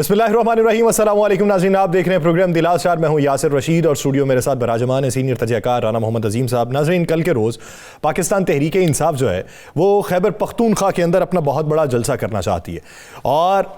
बिस्मिल्लाहिर्रहमानिर्रहीम, अस्सलाम वालेकुम नाज़रीन, आप देख रहे हैं प्रोग्राम दिल आज़ार। मैं हूं यासिर रशीद और स्टूडियो मेरे साथ बराजमान है सीनियर तजज़ियाकार राना मोहम्मद अजीम साहब। नाज़रीन, कल के रोज़ पाकिस्तान तहरीक इंसाफ जो है वो खैबर पख्तूनख्वा के अंदर अपना बहुत बड़ा जलसा करना चाहती है और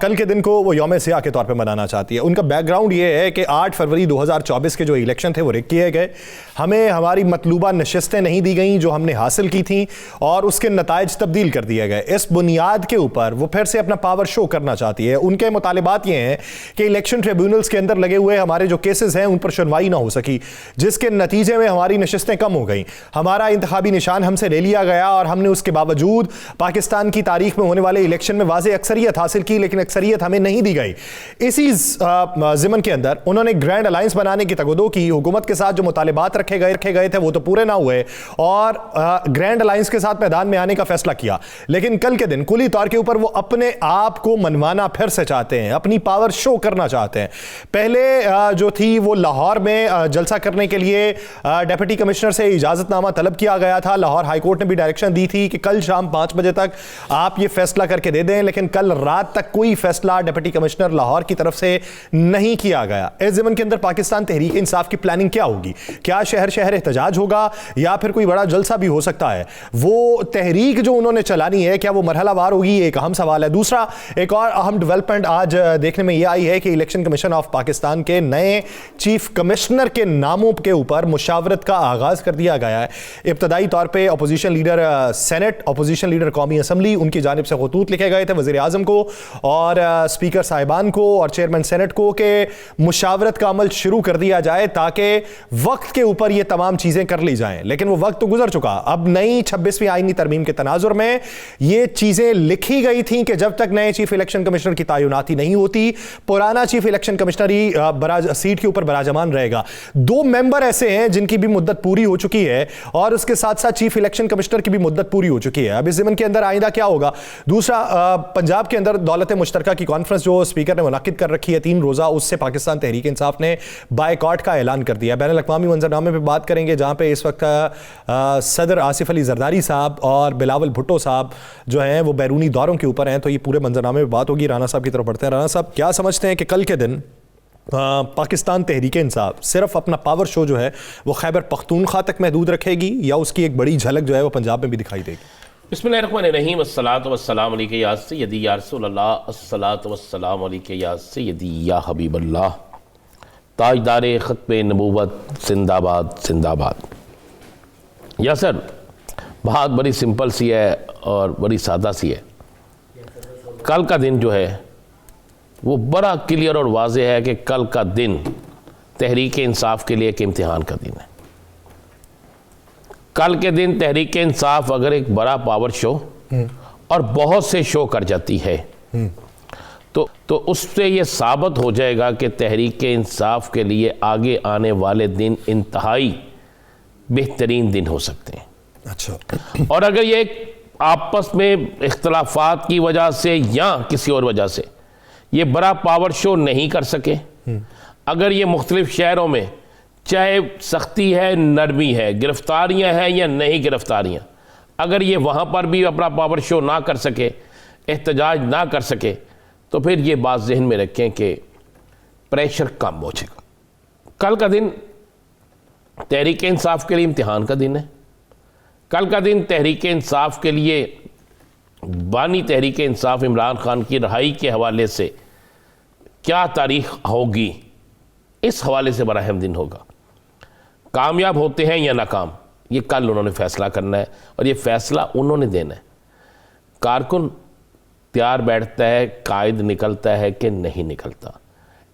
कल के दिन को वो यौम सियाह के तौर पर मनाना चाहती है। उनका बैकग्राउंड ये है कि 8 फरवरी 2024 के जो इलेक्शन थे वो रिग किए गए, हमें हमारी मतलूबा नशस्तें नहीं दी गई जो हमने हासिल की थी और उसके नताइज तब्दील कर दिए गए। इस बुनियाद के ऊपर वो फिर से अपना पावर शो करना चाहती है। उनके मुतालिबात ये हैं कि इलेक्शन ट्रिब्यूनल्स के अंदर लगे हुए हमारे जो केसेस हैं उन पर सुनवाई ना हो सकी, जिसके नतीजे में हमारी नशस्तें कम हो गई, हमारा इंतखाबी निशान हमसे ले लिया गया और हमने उसके बावजूद पाकिस्तान की तारीख में होने वाले इलेक्शन में वाज़ेह अक्सरियत हासिल की, लेकिन अक्सरियत हमें नहीं दी गई। इसी ज़िमन के अंदर उन्होंने ग्रैंड अलायंस बनाने की तगदो की, हुकूमत के साथ जो मुतालिबात रखे गए थे वो तो पूरे ना हुए और ग्रैंड अलायंस के साथ मैदान में आने का फैसला किया। लेकिन कल के दिन कुली तौर के ऊपर वो अपने आप को मनवाना फिर से चाहते हैं, अपनी पावर शो करना चाहते हैं। पहले जो थी वो लाहौर में जलसा करने के लिए डिप्टी कमिश्नर से इजाजतनामा तलब किया गया था। लाहौर हाईकोर्ट ने भी डायरेक्शन दी थी कि कल शाम 5 बजे तक आप ये फैसला करके दे दें, लेकिन कल रात तक कोई फैसला डिप्टी कमिश्नर लाहौर की तरफ से नहीं किया गया। इस ज़मन के अंदर पाकिस्तान तहरीक इंसाफ की प्लानिंग क्या होगी? क्या शहर शहर एहतजाज होगा या फिर कोई बड़ा जलसा भी हो सकता है? वो तहरीक जो उन्होंने चलानी है क्या वो मरहलावार होगी? एक अहम सवाल है। दूसरा, एक और अहम डेवलपमेंट आज देखने में यह आई है कि इलेक्शन कमीशन ऑफ पाकिस्तान के नए चीफ कमिश्नर के नामों के ऊपर मुशावरत का आगाज कर दिया गया है। इब्तदाई तौर पे opposition leader senate, opposition leader कौमी असम्बली, उनकी जानिब से खतूत लिखे गए थे वज़ीर आज़म को और स्पीकर साहिबान को और चेयरमैन सेनेट को कि मुशावरत का अमल शुरू कर दिया जाए ताकि वक्त के ऊपर ये तमाम चीज़ें कर ली जाएं। लेकिन वो वक्त तो गुजर चुका। अब नई 26वीं आईनी तरमीम के तनाजुर में ये चीज़ें लिखी गई थी कि जब तक नए चीफ इलेक्शन कमिश्नर की तैनाती नहीं होती, पुराना चीफ इलेक्शन कमिश्नर ही सीट के ऊपर बराजमान रहेगा। 2 मेंबर ऐसे हैं जिनकी भी मुद्दत पूरी हो चुकी है और उसके साथ साथ चीफ इलेक्शन कमिश्नर की भी मुद्दत पूरी हो चुकी है। अब इस ज़मन के अंदर आइंदा क्या होगा? दूसरा, पंजाब के अंदर दौलत मुश्तरका की कॉन्फ्रेंस जो स्पीकर ने मुनाकिद कर रखी है 3 रोज़ा, उससे पाकिस्तान तहरीक इंसाफ ने बायकॉट का ऐलान कर दिया। बैनुल अक़वामी मंजरनामे पर बात करेंगे जहाँ पे इस वक्त सदर आसिफ अली जरदारी साहब और बिलावल भुट्टो साहब जो हैं वो बैरूनी दौरों के ऊपर हैं, तो ये पूरे मंजरनामे में बात होगी। राना साहब की तरफ बढ़ते हैं। राना साहब, क्या समझते हैं कि कल के दिन पाकिस्तान तहरीक इंसाफ सिर्फ अपना पावर शो जो है वो खैबर पख्तूनख्वा तक महदूद रखेगी या उसकी एक बड़ी झलक जो है वो पंजाब में भी दिखाई देगी? बिस्मिल्लाहिर्रहमानिर्रहीम, अस्सलातु वस्सलामु अलैका या सय्यदी या रसूलल्लाह, अस्सलातु वस्सलामु अलैका या सय्यदी या हबीबल्लाह, ताजदारे ख़त्मे नबूवत जिंदाबाद जिंदाबाद। या सर, बात बड़ी सिंपल सी है और बड़ी सादा सी है। कल का दिन जो है वो बड़ा क्लियर और वाज़ेह है कि कल का दिन तहरीक इंसाफ के लिए एक इम्तिहान का दिन है। कल के दिन तहरीक इंसाफ अगर एक बड़ा पावर शो और बहुत से शो कर जाती है तो उससे ये साबित हो जाएगा कि तहरीक इंसाफ के लिए आगे आने वाले दिन इंतहाई बेहतरीन दिन हो सकते हैं। अच्छा। और अगर ये आपस में इख्तलाफात की वजह से या किसी और वजह से ये बड़ा पावर शो नहीं कर सके, अगर ये मुख्तलिफ शहरों में चाहे सख्ती है, नरमी है, गिरफ्तारियां हैं या नहीं गिरफ्तारियां, अगर ये वहाँ पर भी अपना पावर शो ना कर सके, एहतजाज ना कर सके, तो फिर ये बात जहन में रखें कि प्रेशर कम हो जाएगा। कल का दिन तहरीक इंसाफ के लिए इम्तिहान का दिन है। कल का दिन तहरीक इंसाफ के लिए बानी तहरीक इंसाफ इमरान खान की रहाई के हवाले से क्या तारीख होगी, इस हवाले से बड़ा अहम दिन होगा। कामयाब होते हैं या नाकाम, ये कल उन्होंने फैसला करना है और ये फैसला उन्होंने देना है। कारकुन तैयार बैठता है, कायद निकलता है कि नहीं निकलता।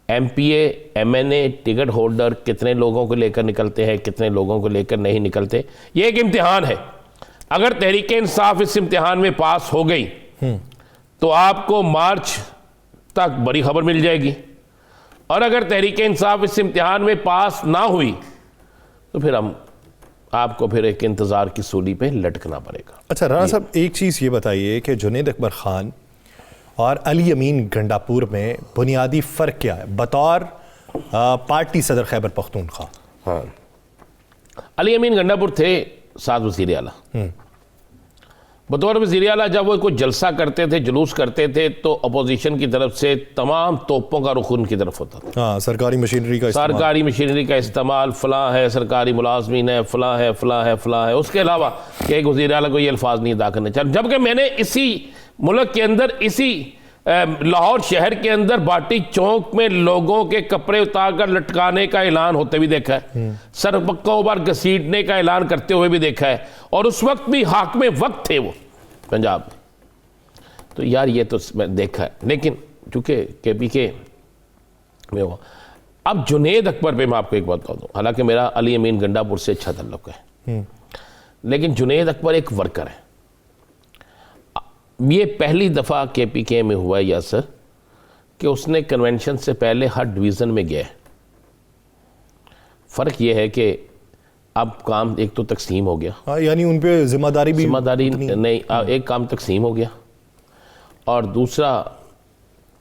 MPA MNA टिकट होल्डर कितने लोगों को लेकर निकलते हैं, कितने लोगों को लेकर नहीं निकलते, ये एक इम्तिहान है। अगर तहरीक इंसाफ इस इम्तिहान में पास हो गई तो आपको मार्च तक बड़ी खबर मिल जाएगी, और अगर तहरीक इंसाफ इस इम्तिहान में पास ना हुई तो फिर आपको फिर एक इंतज़ार की सूली पे लटकना पड़ेगा। अच्छा राना साहब, एक चीज़ ये बताइए कि जुनैद अकबर ख़ान और अली अमीन गंडापुर में बुनियादी फ़र्क क्या है बतौर पार्टी सदर खैबर पख्तूनख्वा? हाँ, अली अमीन गंडापुर थे 7 वज़ीर आला बतौर वज़ीर आला जब वो कोई जलसा करते थे, जुलूस करते थे, तो अपोजिशन की तरफ से तमाम तोपों का रुख उनकी तरफ होता था। हाँ, सरकारी मशीनरी का इस्तेमाल। सरकारी मशीनरी का इस्तेमाल, फलां है, सरकारी मुलाजमीन है, फलां है, फलां है, फलां है। उसके अलावा कि एक वज़ीर आला को ये अल्फाज नहीं अदा करने चाहिए। जबकि मैंने इसी मुल्क के अंदर, इसी लाहौर शहर के अंदर बाटी चौक में लोगों के कपड़े उतारकर लटकाने का ऐलान होते भी देखा है, सर पक्का बार घसीटने का ऐलान करते हुए भी देखा है, और उस वक्त भी हाकिम वक्त थे वो पंजाब में। तो यार ये तो मैं देखा है। लेकिन चूंकि KPK में हो, अब जुनेद अकबर पे मैं आपको एक बात बता दूं, हालांकि मेरा अली अमीन गंडापुर से अच्छा ताल्लुक है, लेकिन जुनेद अकबर एक वर्कर है। ये पहली दफ़ा KPK में हुआ है यासर कि उसने कन्वेंशन से पहले हर डिवीज़न में गया। फ़र्क ये है कि अब काम एक तो तकसीम हो गया। हाँ, यानी उन पे जिम्मेदारी नहीं, एक काम तकसीम हो गया, और दूसरा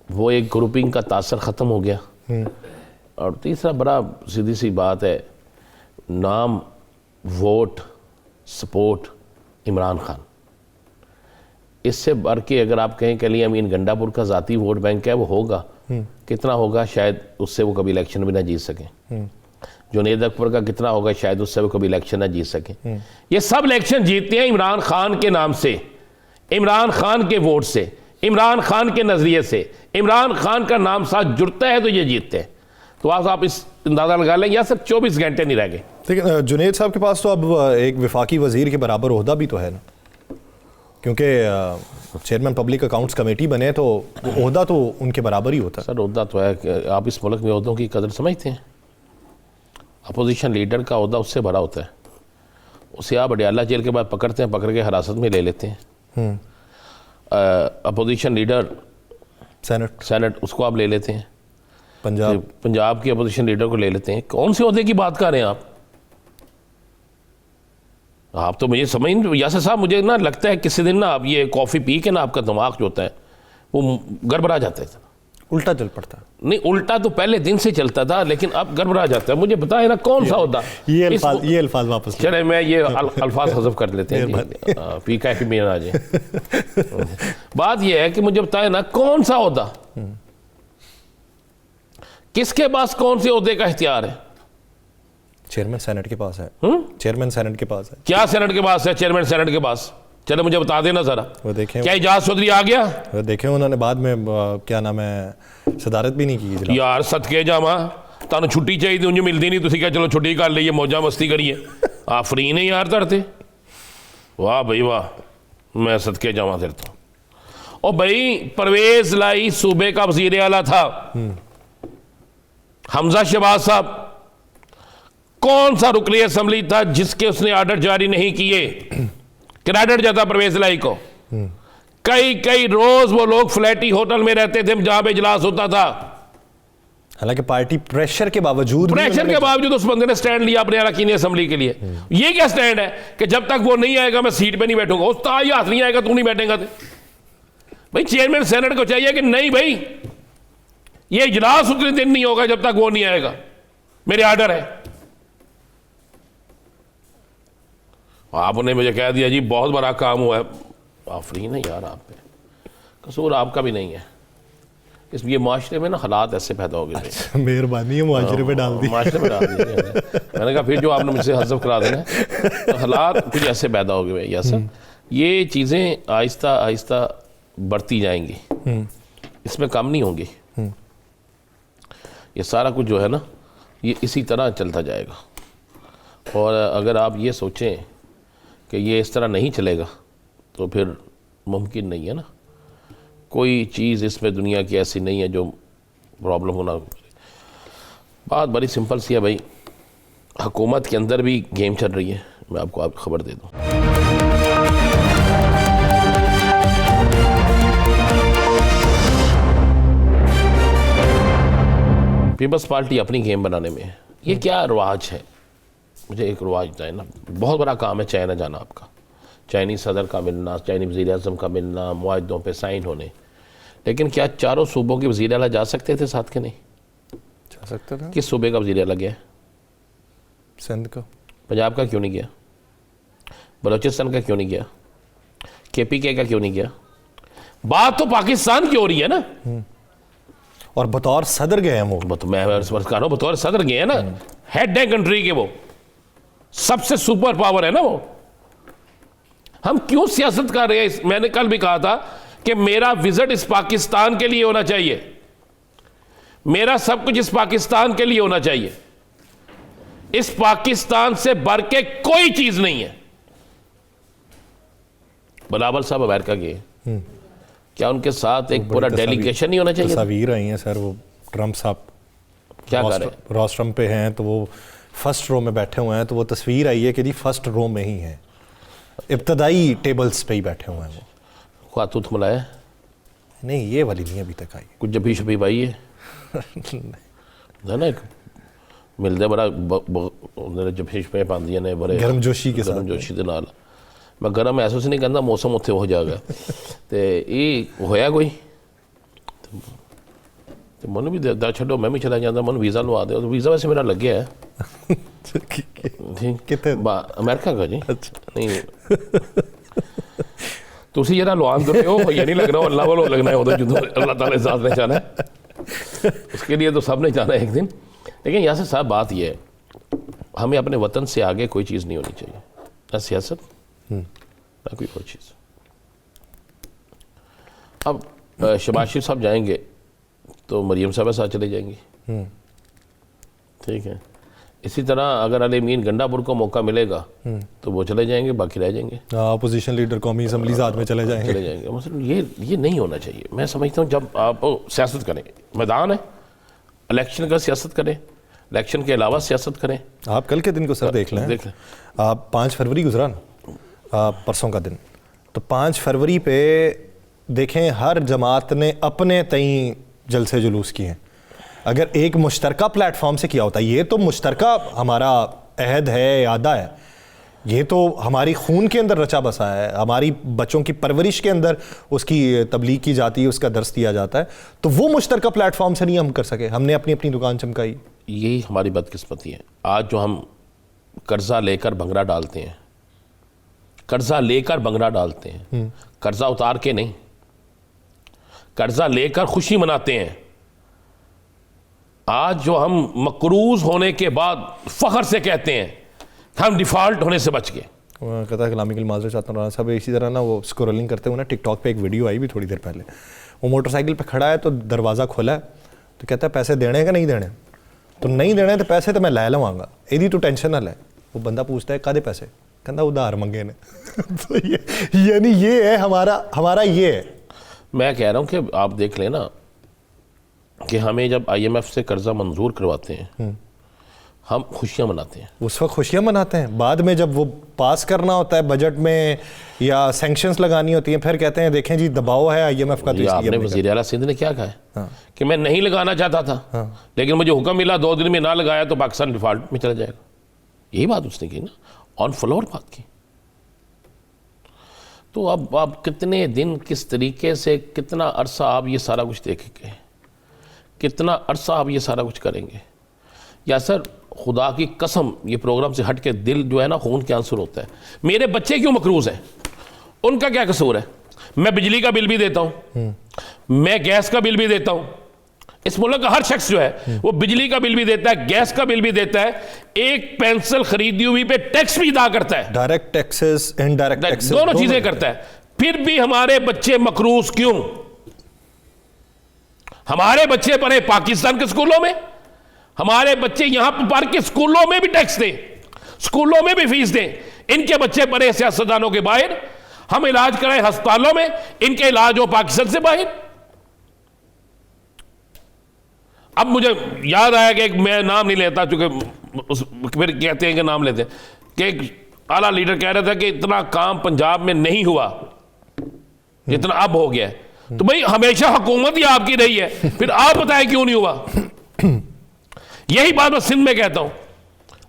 वो एक ग्रुपिंग का तासर ख़त्म हो गया, और तीसरा बड़ा सीधी सी बात है, नाम, वोट, सपोर्ट इमरान खान। इससे बढ़ के अगर आप कहें कि अली अमीन गंडापुर का ज़ाती वोट बैंक है, वो होगा, कितना होगा, शायद उससे वो कभी इलेक्शन भी ना जीत सकें। जुनेद अकबर का कितना होगा, शायद उससे वो कभी इलेक्शन ना जीत सकें। ये सब इलेक्शन जीतते हैं इमरान खान के नाम से, इमरान खान के वोट से, इमरान खान के नज़रिए से। इमरान खान का नाम साथ जुड़ता है तो ये जीतते हैं। तो आप इस अंदाज़ा लगा लें, या सिर्फ 24 घंटे नहीं रह गए। लेकिन जुनेद साहब के पास तो अब एक वफाकी वज़ीर के बराबर ओहदा भी तो है ना, क्योंकि चेयरमैन पब्लिक अकाउंट्स कमेटी बने, तो ओहदा तो उनके बराबर ही होता है। सर ओहदा तो है कि आप इस मुल्क में ओहदों की कदर समझते हैं? अपोजिशन लीडर का ओहदा उससे बड़ा होता है। उसे आप अडियाला जेल के बाद पकड़ते हैं, पकड़ के हिरासत में ले लेते हैं। अपोजिशन लीडर सेनेट उसको आप ले लेते हैं, पंजाब के अपोजिशन लीडर को ले लेते हैं। कौन से ओहदे की बात कर रहे हैं आप तो मुझे समझ नहीं। यासर साहब, मुझे ना लगता है किसी दिन ना आप ये कॉफ़ी पी के ना आपका दिमाग जो होता है वो गड़बड़ा जाता है, उल्टा चल पड़ता है। नहीं, उल्टा तो पहले दिन से चलता था, लेकिन अब गड़बड़ा जाता है। मुझे बताए ना कौन सा होता ये अल्फाज वापस चले, मैं ये अल्फाज हज़फ कर लेते हैं, पी का भी आ जाए। बात ये है कि मुझे बताए ना कौन सा होता, किसके पास कौन से ओहदे का इख्तियार है? चेयरमैन सेनेट के पास है। चेयरमैन सेनेट के पास है। क्या सेनेट के पास है? चेयरमैन सेनेट के पास। चलो मुझे बता देना जरा, वो देखें, क्या इजाज चौधरी आ गया? वो देखें, उन्होंने बाद में क्या नाम है, सदारत भी नहीं की। यार सदके जावा, तुहानू छुट्टी चाहिए, उन्हें मिलती नहीं, तुसीं क्या चलो छुट्टी कर लीए, मौजा मस्ती करिए। आप फ्री नहीं यार धरते? वाह भाई वाह, मैं सदके जावा तेरे तो। ओ भाई, परवेज लाई सूबे का वजीर आला था, हमजा शहबाज साहब कौन सा रुकनी असम्बली था जिसके उसने ऑर्डर जारी नहीं किए? क्रेडिट जाता परवेज लाई को। कई रोज वो लोग फ्लैटी होटल में रहते थे जहां पे इजलास होता था। हालांकि पार्टी प्रेशर के बावजूद उस बंदे ने स्टैंड लिया अपने अरकानी असम्बली के लिए। ये क्या स्टैंड है कि जब तक वो नहीं आएगा मैं सीट पे नहीं बैठूंगा? उस ताई हाथ नहीं आएगा तू नहीं बैठेगा। भाई चेयरमैन सेनेट को चाहिए कि नहीं भाई, ये इजलास उतने दिन नहीं होगा जब तक वो नहीं आएगा, मेरे ऑर्डर है। आपने मुझे कह दिया जी बहुत बड़ा काम हुआ है। आप फ्री नहीं यार, आप पे कसूर आपका भी नहीं है। इस ये माशरे में ना हालात ऐसे पैदा हो गए। मेहरबानी है, माशरे पे डाल दी, माशरे पे डाल दी। मैंने कहा फिर जो आपने मुझसे हज़फ करा देना, तो हालात कुछ ऐसे पैदा हो गए। यासर, ये चीज़ें आहिस्ता आहिस्ता बढ़ती जाएंगी, इसमें कम नहीं होंगी। ये सारा कुछ जो है ना, ये इसी तरह चलता जाएगा। और अगर आप ये सोचें कि ये इस तरह नहीं चलेगा तो फिर मुमकिन नहीं है ना। कोई चीज़ इसमें दुनिया की ऐसी नहीं है जो प्रॉब्लम होना। बात बड़ी सिंपल सी है भाई, हुकूमत के अंदर भी गेम चल रही है। मैं आपको खबर दे दूँ, पीपल्स पार्टी अपनी गेम बनाने में है। ये क्या रिवाज है? मुझे एक रिवाज बताए ना। बहुत बड़ा काम है चाइना जाना आपका, चाइनीज़ सदर का मिलना, चाइनीज़ वज़ीर आज़म का मिलना, मुआहदों पे साइन होने। लेकिन क्या चारों सूबों के वज़ीर आला जा सकते थे साथ के? नहीं जा सकते थे। किस सूबे का वज़ीर आला गया? सिंध का। पंजाब का क्यों नहीं गया? बलोचिस्तान का क्यों नहीं गया? KPK का क्यों नहीं किया? बात तो पाकिस्तान की हो रही है ना, और बतौर सदर गए हैं वो तो मैं कह रहा हूं बतौर सदर गए हैं ना, हेड है कंट्री के, वो सबसे सुपर पावर है ना वो। हम क्यों सियासत कर रहे हैं? मैंने कल भी कहा था कि मेरा विजिट इस पाकिस्तान के लिए होना चाहिए, मेरा सब कुछ इस पाकिस्तान के लिए होना चाहिए। इस पाकिस्तान से बढ़ के कोई चीज नहीं है। बिलावल साहब अमेरिका गए, क्या उनके साथ एक पूरा डेलीगेशन नहीं होना चाहिए? तस्वीर आई हैं सर, वो ट्रंप साहब क्या कर रहे हैं? रोस्ट्रम पे हैं, तो वो फर्स्ट रो में बैठे हुए हैं, तो वो तस्वीर आई है कि जी फर्स्ट रो में ही हैं, इब्तदाई टेबल्स पे ही बैठे हुए हैं वो। खातूत मिलाया नहीं, ये वाली नहीं अभी तक आई। कुछ जबी शबी भाई है ना, एक मिलते बड़ा जबी शबी पाँदियाँ ने बड़े गर्मजोशी के साथ, गर्मजोशी के नाल। मैं गर्म महसूस नहीं करता, मौसम उत्थे हो जाएगा। तो ये होया कोई तो मन भी दे छो, मैं भी चला जाता, मन वीज़ा लवा दे। वीज़ा वैसे मेरा लगे है अमेरिका का जी। नहीं तुसी जरा लवान दे हो, ये नहीं लगना अल्लाह वालों लगना है, उधर जो अल्लाह ताला साथ ने जाना है, उसके लिए तो सब ने जाना है एक दिन। लेकिन यहाँ से साहब बात यह है, हमें अपने वतन से आगे कोई चीज़ नहीं होनी चाहिए, ना सियासत ना कोई चीज़। अब शहबाज शरीफ साहब जाएंगे तो मरियम साहब साथ चले जाएंगी, ठीक है। इसी तरह अगर अली-मीन गंडापुर को मौका मिलेगा तो वो चले जाएंगे, बाकी रह जाएंगे। अपोजिशन लीडर कौमी असम्बली साथ में चले जाएंगे। मतलब ये नहीं होना चाहिए। मैं समझता हूँ जब आप सियासत करें, मैदान है, इलेक्शन का सियासत करें, इलेक्शन के अलावा सियासत करें। आप कल के दिन को सर देख लें, आप 5 फरवरी गुजरा ना, परसों का दिन, तो 5 फरवरी पे देखें हर जमात ने अपने तई जलसे जुलूस किए हैं। अगर एक मुश्तरका प्लेटफॉर्म से किया होता, ये तो मुश्तरका हमारा अहद है, यादा है, ये तो हमारी खून के अंदर रचा बसा है, हमारी बच्चों की परवरिश के अंदर उसकी तबलीग की जाती है, उसका दर्स दिया जाता है, तो वो मुश्तरका प्लेटफॉर्म से नहीं हम कर सके, हमने अपनी अपनी दुकान चमकाई। यही हमारी बदकिस्मती है। आज जो हम कर्जा लेकर भंगड़ा डालते हैं, कर्जा लेकर भंगड़ा डालते हैं, कर्जा उतार के नहीं, कर्जा लेकर खुशी मनाते हैं। आज जो हम मकरूज होने के बाद फख्र से कहते हैं हम डिफॉल्ट होने से बच गए। कहता है कलामी की माजरा चाहता हूँ राना साहब, इसी तरह ना वो स्क्रोलिंग करते हुए ना टिकटॉक पे एक वीडियो आई भी थोड़ी देर पहले, वो मोटरसाइकिल पे खड़ा है तो दरवाज़ा खोला है, तो कहता है पैसे देने का नहीं देने, तो नहीं देने तो पैसे तो मैं लै लवांगा, यदि तो टेंशन ना ले। वो बंदा पूछता है कादे पैसे, कहता उधार मंगे ने। तो यानी ये है हमारा ये है। मैं कह रहा हूँ कि आप देख लेना कि हमें जब IMF से कर्जा मंजूर करवाते हैं हम खुशियां मनाते हैं, उस वक्त खुशियां मनाते हैं, बाद में जब वो पास करना होता है बजट में या सैंक्शंस लगानी होती हैं, फिर कहते हैं देखें जी दबाव है IMF का। तो आपने वज़ीर आला सिंध ने क्या कहा है कि मैं नहीं लगाना चाहता था, लेकिन मुझे हुक्म मिला 2 दिन में ना लगाया तो पाकिस्तान डिफॉल्ट में चला जाएगा। यही बात उसने की ना, ऑन फ्लोर बात की। तो अब आप कितने दिन, किस तरीके से, कितना अरसा आप ये सारा कुछ देखेंगे, कितना अरसा आप ये सारा कुछ करेंगे? या सर खुदा की कसम ये प्रोग्राम से हट के दिल जो है ना खून के आंसू होता है। मेरे बच्चे क्यों मकरूज हैं, उनका क्या कसूर है? मैं बिजली का बिल भी देता हूं, मैं गैस का बिल भी देता हूं। इस मुल्क का हर शख्स जो है वो बिजली का बिल भी देता है, गैस का बिल भी देता है, एक पेंसिल खरीदी हुई पे टैक्स भी अदा करता है, डायरेक्ट टैक्सेस, इनडायरेक्ट टैक्सेस, दोनों चीजें करता है। फिर भी हमारे बच्चे मकरूज क्यों? हमारे बच्चे पढ़े पाकिस्तान के स्कूलों में, हमारे बच्चे यहां पर पढ़ के स्कूलों में भी टैक्स दें, स्कूलों में भी फीस दें। इनके बच्चे पढ़े सियासतदानों के बाहर, हम इलाज कराएं अस्पतालों में, इनके इलाज हो पाकिस्तान से बाहर। अब मुझे याद आया कि मैं नाम नहीं लेता चूंकि फिर कहते हैं कि नाम लेते हैं, कि एक आला लीडर कह रहा था कि इतना काम पंजाब में नहीं हुआ जितना अब हो गया है। तो भाई हमेशा हुकूमत ही आपकी रही है, फिर आप बताएं क्यों नहीं हुआ? यही बात मैं सिंध में कहता हूं।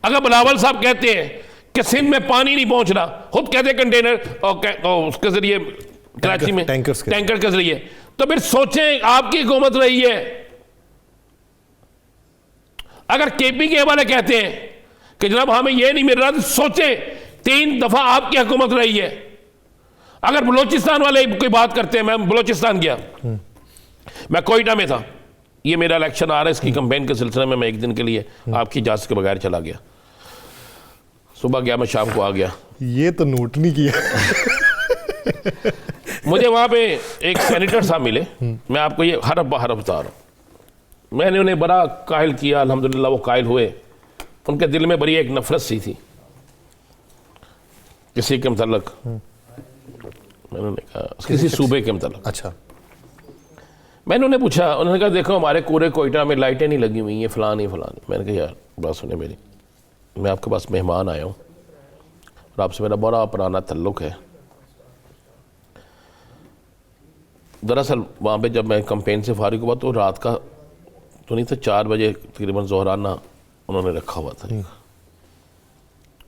अगर बिलावल साहब कहते हैं कि सिंध में पानी नहीं पहुंच रहा, खुद कहते हैं कंटेनर और उसके जरिए कराची में टैंकर के जरिए, तो फिर सोचें आपकी हुकूमत रही है। अगर KPK वाले कहते हैं कि जनाब हमें यह नहीं मिल रहा, तो सोचें 3 दफा आपकी हुकूमत रही है। अगर बलोचिस्तान वाले कोई बात करते हैं, मैं बलोचिस्तान गया, मैं कोयटा में था, ये मेरा इलेक्शन आ रहा है, इसकी कैंपेन के सिलसिले में मैं एक दिन के लिए आपकी इजाजत के बगैर चला गया। सुबह गया, मैं शाम को आ गया। ये तो नोट नहीं किया। मुझे वहां पे एक सेनेटर साहब मिले, मैं आपको ये हरफ बहरफ बता रहा हूं। मैंने उन्हें बड़ा कायल किया, अल्हम्दुलिल्लाह वो कायल हुए। उनके दिल में बड़ी एक नफरत सी थी किसी के मतलब, मैंने कहा किसी सूबे के मतलब। अच्छा। मैंने उन्हें पूछा, उन्होंने कहा देखो हमारे पूरे कोयटा में लाइटें नहीं लगी हुई हैं, फलानी फलानी। मैंने कहा यार बात सुने मेरी, मैं आपके पास मेहमान आया हूँ और आपसे मेरा बड़ा पुराना ताल्लुक़ है। दरअसल वहाँ पे जब मैं कैंपेन से फारिग हुआ तो रात का तो नहीं था, 4 बजे तकरीबन ज़ोहराना उन्होंने रखा हुआ था।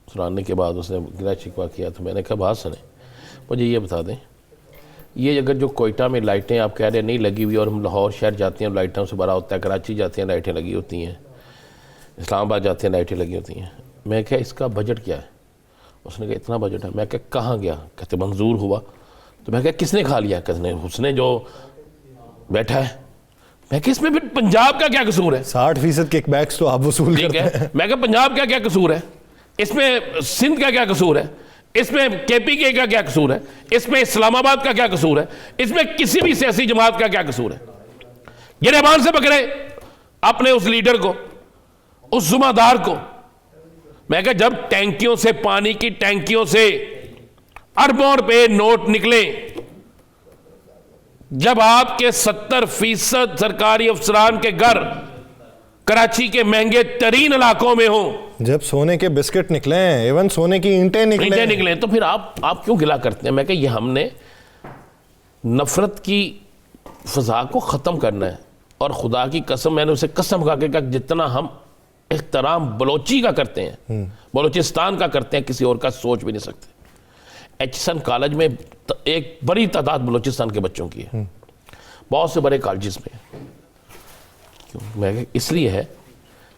सुनाने के बाद उसने गिला शिकवा किया, तो मैंने कहा बात सुने, मुझे ये बता दें, ये अगर जो कोयटा में लाइटें आप कह रहे हैं नहीं लगी हुई, और हम लाहौर शहर जाते हैं लाइटों से भरा होता है, कराची जाते हैं लाइटें लगी होती हैं, इस्लामाबाद जाते हैं लाइटें लगी होती हैं, मैं क्या इसका बजट क्या है? उसने कहा इतना बजट है। मैं क्या कहाँ गया? कहते मंजूर हुआ। तो मैं क्या किसने खा लिया? कहते उसने जो बैठा है। मैं क्या इसमें फिर पंजाब का क्या कसूर है? 60% किकबैक्स तो आप वसूल करते हैं। मैं क्या पंजाब का क्या कसूर है इसमें? सिंध का क्या कसूर है इसमें? KPK का क्या कसूर है इसमें? इस्लामाबाद का क्या कसूर है इसमें? किसी भी सियासी जमात का क्या कसूर है? गिरबान से पकड़े अपने उस लीडर को, उस जुम्मेदार को। मैं कहा जब टैंकियों से, पानी की टैंकियों से अरबों रुपए नोट निकले, जब आपके 70% सरकारी अफसरान के घर कराची के महंगे तरीन इलाकों में हो, जब सोने के बिस्किट निकले हैं, एवन सोने की ईंटें निकले, तो फिर आप क्यों गिला करते हैं? मैं कहा ये हमने नफरत की फजा को ख़त्म करना है। और खुदा की कसम, मैंने उसे कसम खा के कहा जितना हम एहतराम बलोची का करते हैं, बलोचिस्तान का करते हैं, किसी और का सोच भी नहीं सकते। एचसन कॉलेज में एक बड़ी तादाद बलोचिस्तान के बच्चों की है, बहुत से बड़े कॉलेजेस में। क्यों? मैं इसलिए है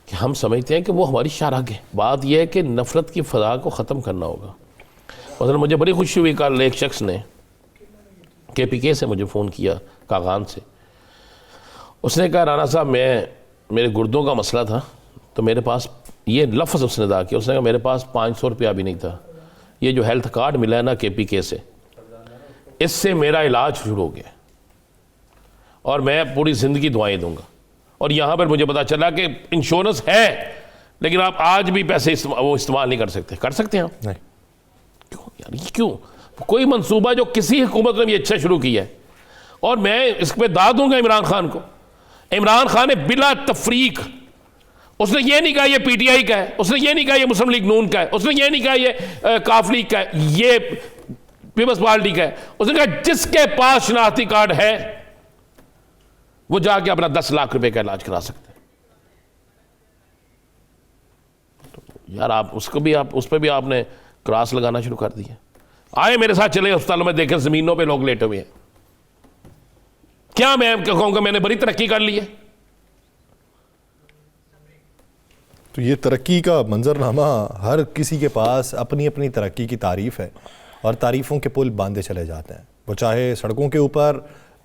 कि हम समझते हैं कि वो हमारी शाहराग है। बात यह है कि नफरत की फजा को ख़त्म करना होगा। और मुझे बड़ी खुशी हुई, कल एक शख्स ने KPK से मुझे फ़ोन किया, कागान से। उसने कहा राना साहब मेरे गुर्दों का मसला था, तो मेरे पास ये लफ्ज़ उसने अदा किया, उसने कहा मेरे पास 500 रुपया भी नहीं था, ये जो हेल्थ कार्ड मिला है ना KPK से, इससे मेरा इलाज शुरू हो गया और मैं पूरी ज़िंदगी दुआएं दूंगा। और यहाँ पर मुझे पता चला कि इंश्योरेंस है, लेकिन आप आज भी पैसे वो इस्तेमाल नहीं कर सकते। कर सकते हैं आप? नहीं। क्यों यार, ये क्यों? कोई मंसूबा जो किसी हुकूमत ने भी अच्छा शुरू किया है, और मैं इस पर दाद दूंगा इमरान खान को। इमरान खान ने बिला तफरीक, उसने ये नहीं कहा ये PTI का है, उसने ये नहीं कहा ये मुस्लिम लीग नून का है, उसने ये नहीं कहा ये काफ लीग का है, ये पीपल्स पार्टी का है। उसने कहा जिसके पास शनाख्ती कार्ड है वो जाके अपना 10 लाख रुपए का इलाज करा सकते हैं। तो यार आप उसको भी, आप उस पर भी आपने क्रॉस लगाना शुरू कर दिया। आए मेरे साथ चले अस्पतालों में, देखें जमीनों पे लोग लेटे हुए हैं। क्या मैं कहूंगा मैंने बड़ी तरक्की कर ली है? तो ये तरक्की का मंजरनामा, हर किसी के पास अपनी अपनी तरक्की की तारीफ है और तारीफों के पुल बांधे चले जाते हैं। वो चाहे सड़कों के ऊपर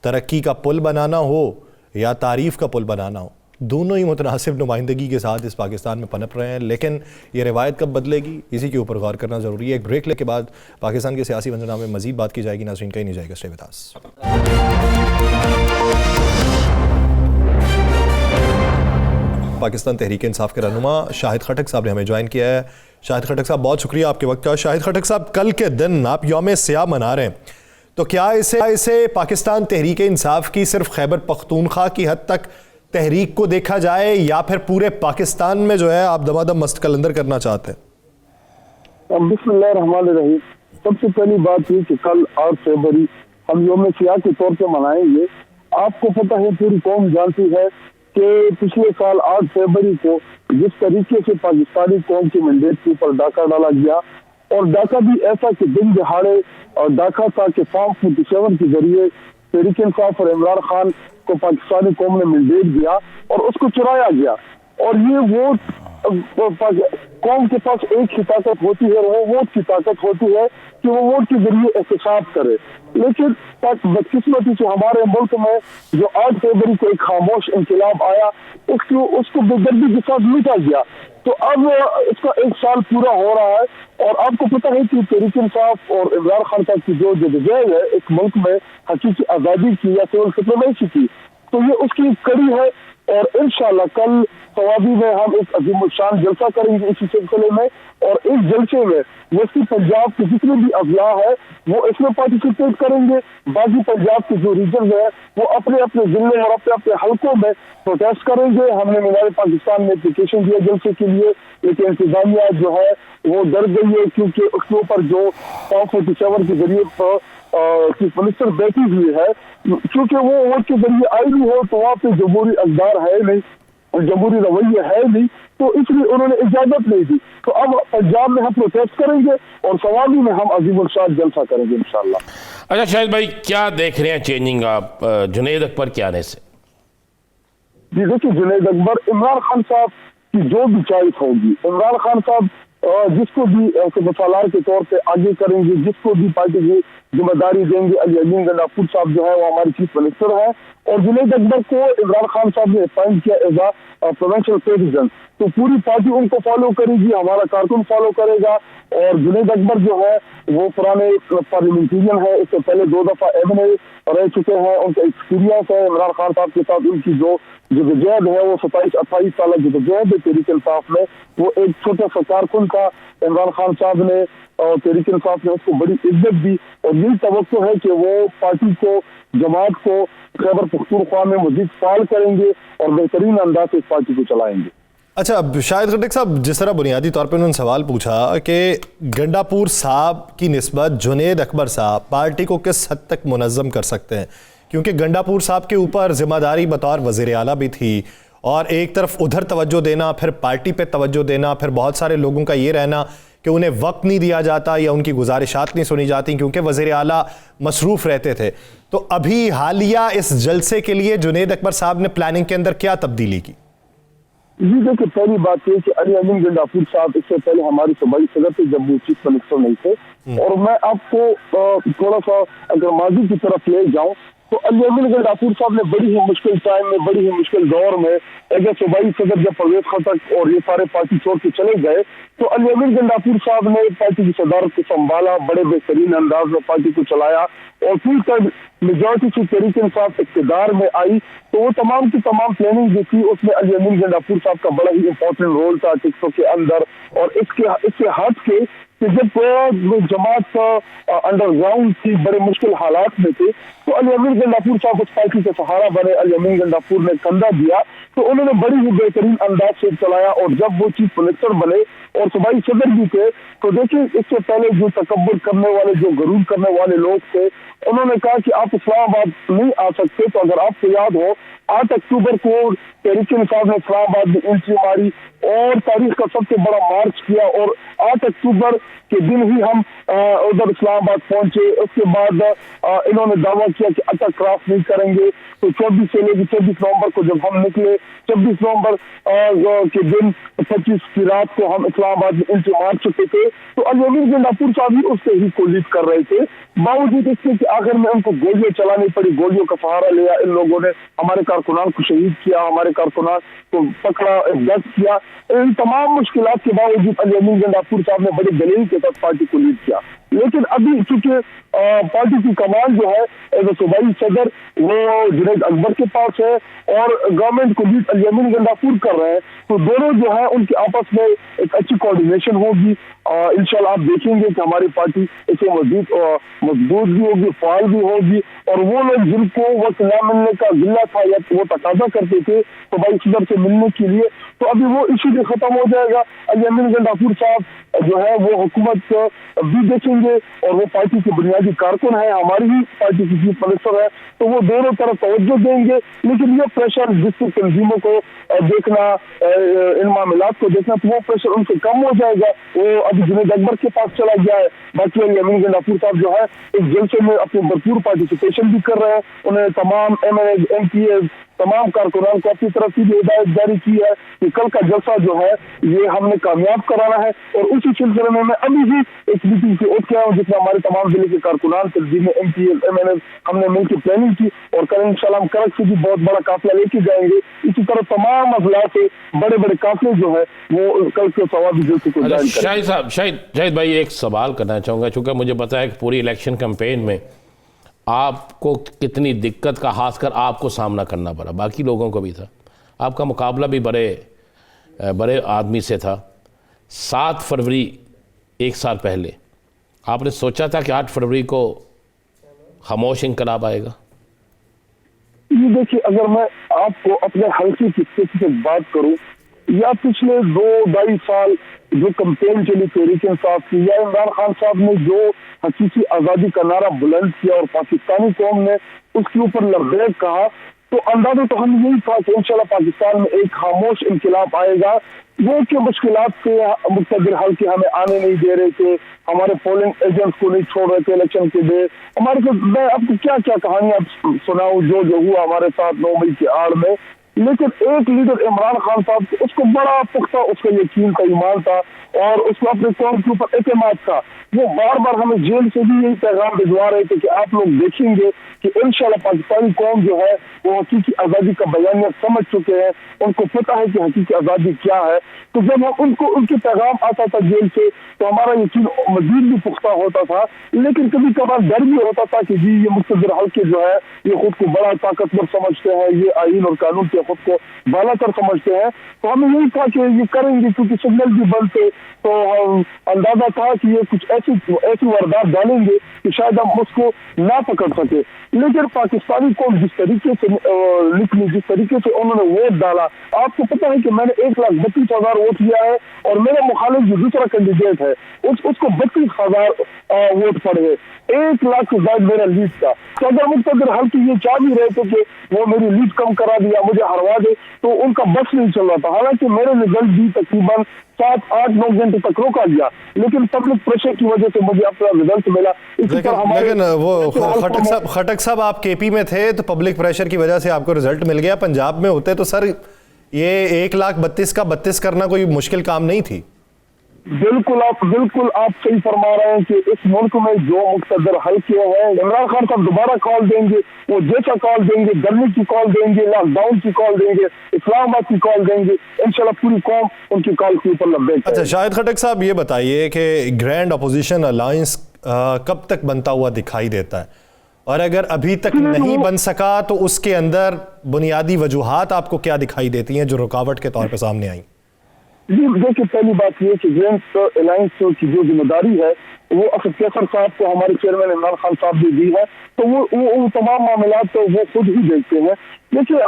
तरक्की का पुल बनाना हो या तारीफ का पुल बनाना हो, दोनों ही मुतनासिब नुमाइंदगी के साथ इस पाकिस्तान में पनप रहे हैं। लेकिन ये रिवायत कब बदलेगी, इसी के ऊपर गौर करना ज़रूरी है। एक ब्रेक लेके बाद पाकिस्तान के सियासी मंजरनामे में मजीद बात की जाएगी। नाज़रीन कहीं नहीं जाएगा, stay with us. Pakistan Tehreek Insaf के रहनुमा शाहिद खटक साहब ने हमें ज्वाइन किया है। शाहिद खटक साहब बहुत शुक्रिया आपके वक्त का। शाहिद खटक साहब, कल के दिन आप यौम सियाह मना रहे हैं, तो क्या इसे पाकिस्तान तहरीक इंसाफ की सिर्फ खैबर पख्तूनख्वा की हद तक तहरीक को देखा जाए, या फिर पूरे पाकिस्तान में जो है आप दमादम मस्त कलंदर करना चाहते हैं? बिस्मिल्लाहिर्रहमानिर्रहीम। सबसे पहली बात ये कि कल 8 फरवरी हम यौम सियाह के तौर पे मनाएंगे। आपको पता है, पूरी कौम जानती है कि पिछले साल 8 फरवरी को जिस तरीके से पाकिस्तानी कौम के मैंडेट के ऊपर डाका डाला गया, और डाका भी ऐसा कि दिन दिहाड़े, और डाका था कि फॉर्म 47 के जरिए तहरीक इंसाफ और इमरान खान को पाकिस्तानी कौम ने मैंडेट दिया और उसको चुराया गया। और ये वोट कौम के पास एक ही ताकत होती है, वो वोट की ताकत होती है कि वो वोट के जरिए एहतसाब करे। लेकिन बदकिस्मती से हमारे मुल्क में जो 8 फरवरी को एक खामोश इंकलाब आया, उसको बेदर्दी के साथ लूटा गया। तो अब इसका 1 साल पूरा हो रहा है और आपको पता है कि तहरीक इंसाफ और इमरान खान साहब की जो जदोजहद है एक मुल्क में हकीकी आज़ादी की या सिविल सुप्रीमेसी की, तो ये उसकी कड़ी है। और इंशाल्लाह कल सवाबी में हम एक अजीमुशान जलसा करेंगे इसी सिलसिले में, और इस जलसे में वैसी पंजाब के जितने भी अजला है वो इसमें पार्टिसिपेट करेंगे। बाकी पंजाब के जो रीजन है वो अपने अपने जिले और अपने अपने हल्कों में प्रोटेस्ट करेंगे। हमने मीनार पाकिस्तान में एप्लीकेशन दिया जलसे के लिए, लेकिन इंतजामिया जो है वो डर गई है, क्योंकि उसके ऊपर जो 47 के जरिए चीफ मिनिस्टर बैठी हुई है, क्योंकि वो वोट के जरिए आई नहीं हो तो वहाँ पे जमहूरी अकदार है नहीं और जमहूरी रवैया है नहीं, तो इसलिए उन्होंने इजाजत नहीं दी। तो अब पंजाब में हम प्रोटेस्ट करेंगे और सवाली में हम अजीमुशान जलसा करेंगे इंशाल्लाह। अच्छा शाहिद भाई, क्या देख रहे हैं चेंजिंग आप जुनैद अकबर के आने से? जी देखिए, जुनैद अकबर, इमरान खान साहब की जो भी चॉइस होगी, इमरान खान साहब जिसको भी मसालार के तौर पे आगे करेंगे, जिसको भी पार्टी की जिम्मेदारी देंगे, अली अमीन गंडापुर साहब जो है वो हमारे चीफ मिनिस्टर है, और जुनैद अकबर को इमरान खान साहब ने अपॉइंट किया एज अ प्रोविंशियल प्रेसिडेंट, तो पूरी पार्टी उनको फॉलो करेगी, हमारा कारकुन फॉलो करेगा। और जुनैद अकबर जो है वो पुराने पार्लियामेंटेरियन है, इससे पहले 2 दफा एमएनए रह चुके हैं, उनका एक्सपीरियंस है। इमरान खान साहब के साथ उनकी जो जदोजहद है वो 27-28 साल जदोजहद है तहरीक इंसाफ में, वो एक छोटा सा कारकुन था। इमरान खान साहब ने और तहरीक इंसाफ ने उसको बड़ी इज्जत दी, और यही तवक्को है कि वो पार्टी को, जमात को खैबर पख्तूनख्वा में मजीद फाल करेंगे और बेहतरीन अंदाज से इस पार्टी को चलाएंगे। अच्छा, अब शाहिद खट्टिक साहब, जिस तरह बुनियादी तौर पर उन्होंने सवाल पूछा कि गंडापुर साहब की निस्बत जुनैद अकबर साहब पार्टी को किस हद तक मुनज़्ज़म कर सकते हैं, क्योंकि गंडापुर साहब के ऊपर जिम्मेदारी बतौर वज़ीर आला भी थी, और एक तरफ उधर तवज्जो देना, फिर पार्टी पे तवज्जो देना, फिर बहुत सारे लोगों का ये रहना कि उन्हें वक्त नहीं दिया जाता या उनकी गुजारिशात नहीं सुनी जाती क्योंकि वज़ीर आला मसरूफ़ रहते थे। तो अभी हालिया इस जलसे के लिए जुनैद अकबर साहब ने प्लानिंग के अंदर क्या तब्दीली की? जी देखिए, पहली बात यह कि अली अमीन गंडापुर साहब इससे पहले हमारी सूबाई सदर थे जब वो चीफ मिनिस्टर नहीं थे, और मैं आपको थोड़ा सा अगर माजी की तरफ ले जाऊं तो अली अमीन गंडापुर साहब ने बड़ी ही मुश्किल टाइम में, बड़ी ही मुश्किल दौर में, अगर सूबाई सदर जब परवेज खटक और ये सारे पार्टी छोड़ के चले गए, तो अली अमीन गंडापुर साहब ने पार्टी की सदारत को संभाला, बड़े बेहतरीन अंदाज में पार्टी को चलाया, और फिर तब मेजॉरिटी से तहरीक इंसाफ इक़्तिदार में आई, तो वो तमाम की तमाम प्लानिंग जो थी उसमें अली अमीन गंडापुर साहब का बड़ा ही इंपॉर्टेंट रोल था टिकटॉक के अंदर। और इसके हट के कि जब जमात अंडरग्राउंड थी, बड़े मुश्किल हालात में थे, तो अली अमीन गंडापुर साहब उस पार्टी का सहारा बने, अली अमीन गंडापुर ने कंधा दिया, तो उन्होंने बड़ी ही बेहतरीन अंदाज से चलाया। और जब वो चीफ मिनिस्टर बने और सूबाई सदर भी थे, तो देखिए इससे पहले जो तकब्बुर करने वाले, जो गरूर करने वाले लोग थे, उन्होंने कहा कि आप इस्लामाबाद नहीं आ सकते। तो अगर आपको याद हो 8 अक्टूबर को तहरीक इंसाफ ने इस्लामाबाद में एंट्री मारी और तारीख का सबसे बड़ा मार्च किया, और 8 अक्टूबर के दिन ही हम उधर इस्लामाबाद पहुंचे। उसके बाद इन्होंने दावा किया कि अटक क्रॉस नहीं करेंगे। तो 24 से लेकर 24 नवंबर को जब हम निकले, 24 नवंबर के दिन 25 की रात को हम इस्लामाबाद में एंट्री मार चुके थे। तो अली अमीन गंडापुर साहब ही उस तहरीक को लीड कर रहे थे, बावजूद इसके कि आखिर में उनको गोलियां चलानी पड़ी, गोलियों का सहारा लिया इन लोगों ने, हमारे कारकुनान को शहीद किया, हमारे कारकुनान को पकड़ा, दर्ज किया। इन तमाम मुश्किलात के बावजूद अली अमीन गंडापुर साहब ने बड़ी दलील के साथ पार्टी को लीड किया। लेकिन अभी चूंकि पार्टी की कमान जो है एज सूबाई सदर वो जुनैद अकबर के पास है और गवर्नमेंट को लीड अली अमीन गंडापुर कर रहे हैं, तो दोनों जो है उनकी आपस में एक अच्छी कोऑर्डिनेशन होगी। इंशाल्लाह आप देखेंगे कि हमारी पार्टी इसे मजबूत भी होगी, फाल भी होगी, और वो लोग जिनको वक्त न मिलने का गिल्ला था या वो तकाजा करते थे सूबाई सदर से मिलने के लिए, तो अभी वो इशू भी खत्म हो जाएगा। अली अमीन गंडापुर साहब जो है वो हुकूमत भी देखेंगे और वो पार्टी के बुनियादी कारकुन है, हमारी ही पार्टी की चीफ मिनिस्टर है, तो वो दोनों तरफ तवज्जो देंगे। लेकिन ये प्रेशर जिससे तंजीमों को देखना, इन मामलात को देखना, तो वो प्रेशर उनसे कम हो जाएगा। वो अभी जुनैद अकबर के पास चला गया है। बाकी अली अमीन गंडापुर साहब जो है इस जलसे में अपनी भरपूर पार्टिसिपेशन भी कर रहे हैं। उन्हें तमाम MNA, MPs तमाम कारकुनान को अपनी तरफ से भी हिदायत जारी की है कि कल का जलसा जो है ये हमने कामयाब कराना है। और उसी सिलसिले में मैं अभी भी एक मीटिंग से उठ के आया हूँ जिसमें हमारे तमाम जिले के कारकुनान तंजीमें MPL MNL हमने मिलकर प्लानिंग की और कल इंशाल्लाह हम करक से भी बहुत बड़ा काफिला लेके जाएंगे। इसी तरह तमाम अजला से बड़े बड़े काफिले जो है वो कल के सवाबी जलसे को जारी करेंगे। शाहिद साहब, शाहिद भाई एक सवाल करना चाहूँगा, चूँकि मुझे पता है कि पूरी इलेक्शन कैंपेन में आपको कितनी दिक्कत का खासकर आपको सामना करना पड़ा, बाकी लोगों को भी था। आपका मुकाबला भी बड़े आदमी से था। 7 फरवरी एक साल पहले आपने सोचा था कि 8 फरवरी को खामोश इंकलाब आएगा? ये देखिए, अगर मैं आपको अपने हल्के की स्थिति से बात करूं या पिछले 2-2.5 साल जो कैंपेन चली तहरीक इंसाफ की या इमरान खान साहब ने जो हकीकी आज़ादी का नारा बुलंद किया और पाकिस्तानी कौम ने उसके ऊपर लबैक कहा, तो अंदाजा तो हम यही था कि इंशाल्लाह पाकिस्तान में एक खामोश इंकलाब आएगा। वो कि मुश्किलात से मुक़्तदर हल्के हमें आने नहीं दे रहे थे, हमारे पोलिंग एजेंट्स को नहीं छोड़ रहे थे इलेक्शन के डे। हमारे साथ मैं आपको क्या क्या कहानियां सुनाऊं जो हुआ हमारे साथ 9 मई की आड़ में। लेकिन एक लीडर इमरान खान साहब, उसको बड़ा पुख्ता उसका यकीन था, ईमान था और उसको अपने कौम के ऊपर एतमाद था। वो बार बार हमें जेल से भी यही पैगाम भिजवा रहे थे कि आप लोग देखेंगे कि इंशाल्लाह पाकिस्तानी कौम जो है वो हकीकी आज़ादी का बयानिया समझ चुके हैं, उनको पता है कि हकीकी आज़ादी क्या है। तो जब हम उनके पैगाम आता था जेल से तो हमारा यकीन मजीद भी पुख्ता होता था। लेकिन कभी कभार डर भी होता था कि जी ये मुक़्तदर हल्के जो है ये खुद को बड़ा ताकतवर समझते हैं, ये आईन और कानून के खुद को बालातर समझते हैं। तो हमें यही था कि ये करेंगे क्योंकि सिग्नल भी बनते, तो हम अंदाजा था कि ये कुछ ऐसी वारदात डालेंगे कि शायद हम उसको ना पकड़ सके। लेकिन पाकिस्तानी कौम जिस तरीके से निकली, जिस तरीके से उन्होंने वोट डाला, आपको पता है कि मैंने 1,32,000 वोट किया है और मेरे मुखालिफ जो दूसरा कैंडिडेट है उसको 32,000 वोट पड़े। 1 लाख से ज्यादा मेरा लीड था। तो अगर मुक़्तदर हल्के ये चाह भी रहे थे कि वो मेरी लीड कम करा दिया, मुझे हरवा दे, तो उनका बस नहीं चल रहा था। हालांकि मेरे रिजल्ट भी तकरीबन 7-8-9 घंटे तक रोका गया, लेकिन पब्लिक प्रेशर की वजह से मुझे अपना रिजल्ट मिला। लेकिन वो खटक साहब आप KP में थे तो पब्लिक प्रेशर की वजह से आपको रिजल्ट मिल गया। पंजाब में होते तो सर ये 1,32,000 का 32 करना कोई मुश्किल काम नहीं थी। बिल्कुल आप सही फरमा रहे हैं कि इस मुल्क में जो मुक़्तदर हल्के हैं, इमरान खान साहब दोबारा कॉल देंगे, वो जैसा कॉल देंगे, गर्मी की कॉल देंगे, लॉकडाउन की कॉल देंगे, इस्लामाबाद की कॉल देंगे, इंशाल्लाह पूरी कौम उनकी कॉल के ऊपर लबैक। अच्छा शाहिद खटक साहब, ये बताइए कि ग्रैंड अपोजिशन अलायंस कब तक बनता हुआ दिखाई देता है, और अगर अभी तक नहीं बन सका तो उसके अंदर बुनियादी वजूहात आपको क्या दिखाई देती हैं जो रुकावट के तौर पर सामने आई? जी देखिए, पहली बात ये कि ग्रैंड अलायंस की जो जिम्मेदारी है वो असद कैसर साहब को हमारे चेयरमैन इमरान खान साहब ने दी है, तो वो तमाम मामलात तो वो खुद ही देखते हैं। देखिए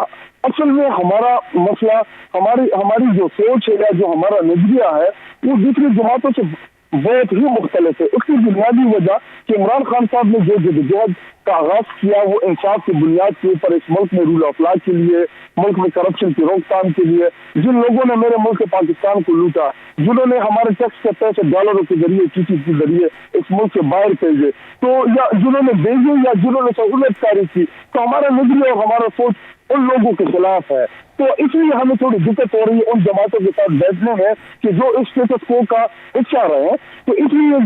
असल में हमारा मसला, हमारी जो सोच है या जो हमारा नजरिया है वो दूसरी जमातों से बहुत ही मुख्तलिफ है। उसकी बुनियादी वजह कि इमरान खान साहब ने जो जद्दोजहद का आगाज किया वो इंसाफ की बुनियाद के ऊपर इस मुल्क में रूल ऑफ लॉ के लिए, मुल्क में करप्शन की रोकथाम के लिए, जिन लोगों ने मेरे मुल्क पाकिस्तान को लूटा, जिन्होंने हमारे टैक्स के पैसे डॉलरों के जरिए चीटी के जरिए इस मुल्क से बाहर भेजे, तो या जिन्होंने भेजे या जिन्होंने सहूलतकारी की, तो हमारा नजरिया और हमारा सोच उन लोगों के खिलाफ है। तो इसलिए हमें थोड़ी दिक्कत हो रही है उन जमातों के साथ बैठने में कि जो इस स्टेटस को का हिस्सा रहे हैं। तो इसलिए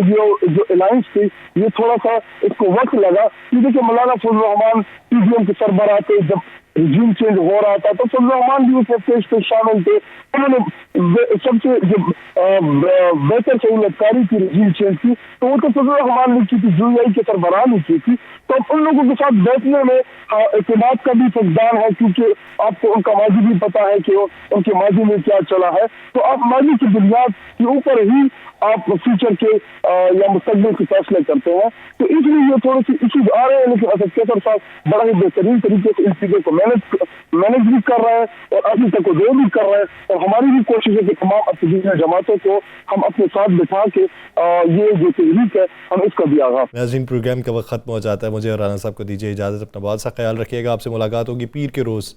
जो अलायंस थी ये थोड़ा सा इसको वक्त लगा। देखिए मौलाना फजल रहमान PDM के सरबराह थे, जब रिजीम चेंज हो रहा था तो फजल रहमान भी उसमें पेश पे शामिल थे। उन्होंने सबसे जो बेहतर सहूलतकारी की रिजीम चेंज की तो वो तो फजल रहमान ने की थी, UEI के सरबराह ने की थी। तो उन लोगों के साथ बैठने में एतमाद का भी फुकदान है, क्योंकि आपको उनका माजी भी पता है कि उनके माजी में क्या चला है। तो आप माजी की बुनियाद के ऊपर ही आप फ्यूचर के या मुस्तकबिल के फैसले करते हैं। तो इसलिए ये थोड़े से इश्यूज आ रहे हैं, लेकिन असद कैसर साहब बड़ा ही बेहतरीन तरीके से इन चीजों को मैनेज भी कर रहे हैं और अभी तक वो भी कर रहे हैं। और हमारी भी कोशिश है कि तमाम अपोजिशन जमातों को हम अपने साथ बिठा के ये जो तहरीक है हम इसका भी आगाज। नाज़रीन, प्रोग्राम का वक्त खत्म हो जाता है, मुझे और राना साहब को दीजिए इजाज़त। अपना बहुत सा ख्याल रखिएगा। आपसे मुलाकात होगी पीर के रोज़,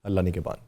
अल्लाह निगहबान।